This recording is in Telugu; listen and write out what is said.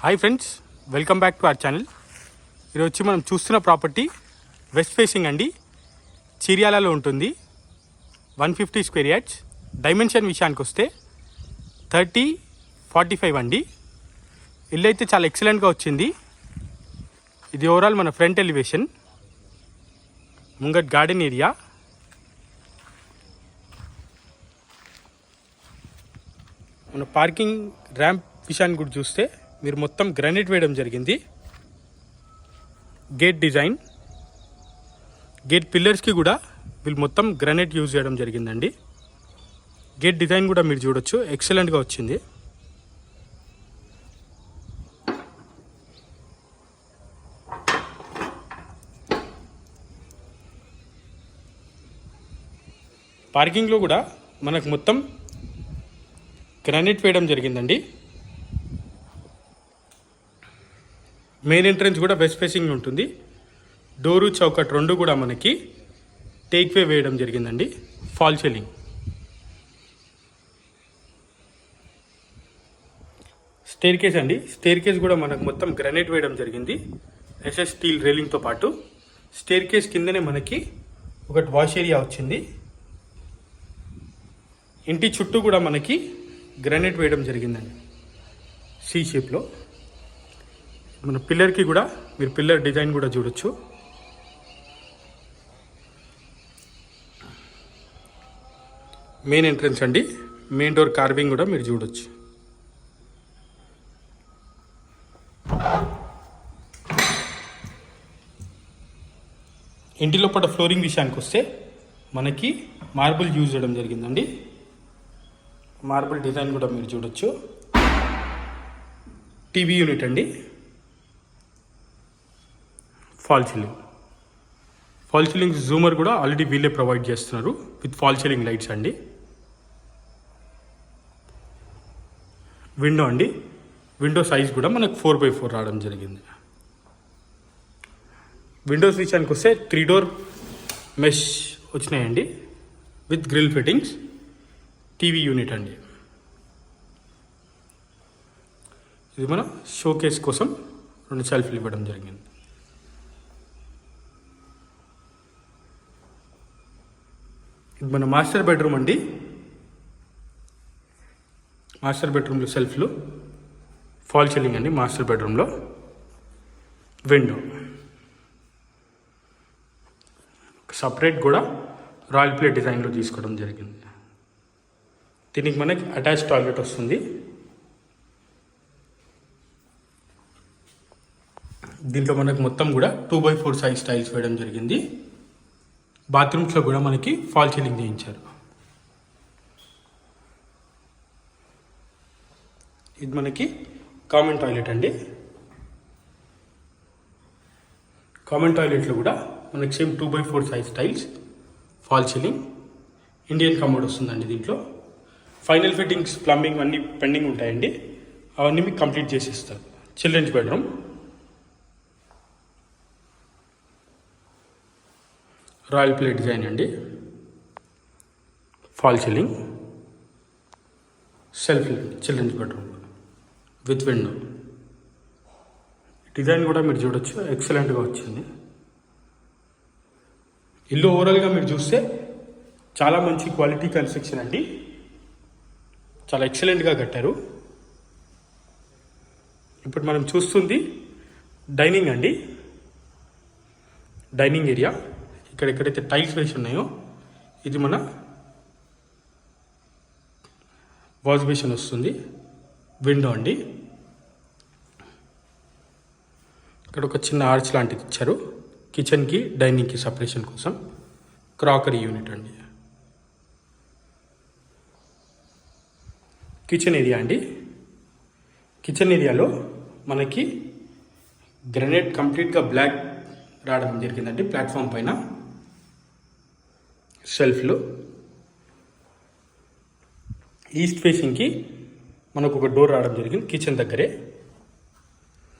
Hi friends, welcome back to our channel. ఈరోజు వచ్చి మనం చూస్తున్న ప్రాపర్టీ వెస్ట్ ఫేసింగ్ అండి, చిర్యాలలో ఉంటుంది. 150 స్క్వేర్ యార్డ్స్. డైమెన్షన్ విషయానికి వస్తే 30-45 అండి. ఇల్లు అయితే చాలా ఎక్సలెంట్గా వచ్చింది. ఇది ఓవరాల్ మన ఫ్రంట్ ఎలివేషన్, ముంగట్ గార్డెన్ ఏరియా. మన పార్కింగ్ ర్యాంప్ విషయాన్ని కూడా చూస్తే మీరు మొత్తం గ్రానైట్ వేయడం జరిగింది. గేట్ డిజైన్, గేట్ పిల్లర్స్కి కూడా వీళ్ళు మొత్తం గ్రానైట్ యూజ్ చేయడం జరిగిందండి. గేట్ డిజైన్ కూడా మీరు చూడొచ్చు, ఎక్సలెంట్గా వచ్చింది. పార్కింగ్లో కూడా మనకు మొత్తం గ్రానైట్ వేయడం జరిగిందండి. మెయిన్ ఎంట్రన్స్ కూడా వెస్ట్ ఫేసింగ్ ఉంటుంది. డోరు చౌకట్ రెండు కూడా మనకి టేక్ వే వేయడం జరిగిందండి. Fall ceiling. స్టేర్ కేస్ అండి, స్టేర్ కేస్ కూడా మనకు మొత్తం గ్రానైట్ వేయడం జరిగింది. ఎస్ఎస్ స్టీల్ రైలింగ్తో పాటు స్టేర్ కేస్ కిందనే మనకి ఒకటి వాష్ ఏరియా వచ్చింది. ఇంటి చుట్టూ కూడా మనకి గ్రానైట్ వేయడం జరిగిందండి, సి షేప్లో. మన పిల్లర్కి కూడా మీరు పిల్లర్ డిజైన్ కూడా చూడొచ్చు. మెయిన్ ఎంట్రన్స్ అండి, మెయిన్ డోర్ కార్వింగ్ కూడా మీరు చూడొచ్చు. ఇంటి లోపల ఫ్లోరింగ్ విషయానికి వస్తే మనకి మార్బుల్ యూజ్ చేయడం జరిగిందండి. మార్బుల్ డిజైన్ కూడా మీరు చూడొచ్చు. టీవీ యూనిట్ అండి. ఫాల్ సీలింగ్, ఫాల్ సీలింగ్ జూమర్ కూడా ఆల్రెడీ వీళ్ళే ప్రొవైడ్ చేస్తున్నారు విత్ ఫాల్ సీలింగ్ లైట్స్ అండి. విండో అండి, విండో సైజ్ కూడా మనకు 4x4 రావడం జరిగింది. విండోస్ విషయానికి వస్తే 3 డోర్ మెష్ వచ్చినాయండి with grill fittings. TV unit అండి. ఇది మన షోకేస్ కోసం 2 సెల్ఫ్లు ఇవ్వడం జరిగింది. ఇది మన మాస్టర్ బెడ్రూమ్ అండి. మాస్టర్ బెడ్రూమ్లో సెల్ఫ్లు, ఫాల్ సీలింగ్ అండి. మాస్టర్ బెడ్రూమ్లో విండో సపరేట్ కూడా రాయల్ ప్లే డిజైన్లో తీసుకోవడం జరిగింది. దీనికి మనకి అటాచ్ టాయిలెట్ వస్తుంది. దీంట్లో మనకు మొత్తం కూడా 2x4 సైజ్ టైల్స్ వేయడం జరిగింది. బాత్రూమ్స్లో కూడా మనకి ఫాల్ సీలింగ్ చేయించారు. ఇది మనకి కామన్ టాయిలెట్ అండి. కామన్ టాయిలెట్లో కూడా మనకి same 2x4 size tiles, fall ceiling, Indian commode వస్తుందండి. దీంట్లో ఫైనల్ ఫిట్టింగ్స్, ప్లంబింగ్ అన్నీ పెండింగ్ ఉంటాయండి. అవన్నీ మీకు కంప్లీట్ చేసిస్తారు. Children's bedroom, royal play design అండి. Fall ceiling, self children's bedroom with window. Design కూడా మీరు చూడొచ్చు, ఎక్సలెంట్గా వచ్చింది. ఇల్లు ఓవరాల్గా మీరు చూస్తే చాలా మంచి క్వాలిటీ కన్స్ట్రక్షన్ అండి. చాలా ఎక్సలెంట్గా కట్టారు. ఇప్పుడు మనం చూస్తుంది డైనింగ్ అండి. డైనింగ్ ఏరియా ఎక్కడైతే టైల్స్ వేసి ఉన్నాయో ఇది మన వాష్ బేసిన్ వస్తుంది. విండో అండి. ఇక్కడ ఒక చిన్న ఆర్చ్ లాంటిది ఇచ్చారు కిచెన్కి డైనింగ్కి సపరేషన్ కోసం. క్రాకరీ యూనిట్ అండి. కిచెన్ ఏరియా అండి. కిచెన్ ఏరియాలో మనకి గ్రానైట్ కంప్లీట్గా బ్లాక్ రావడం జరిగిందండి. ప్లాట్ఫామ్ పైన షెల్ఫ్లు. ఈస్ట్ ఫేసింగ్కి మనకు ఒక డోర్ రావడం జరిగింది కిచెన్ దగ్గరే.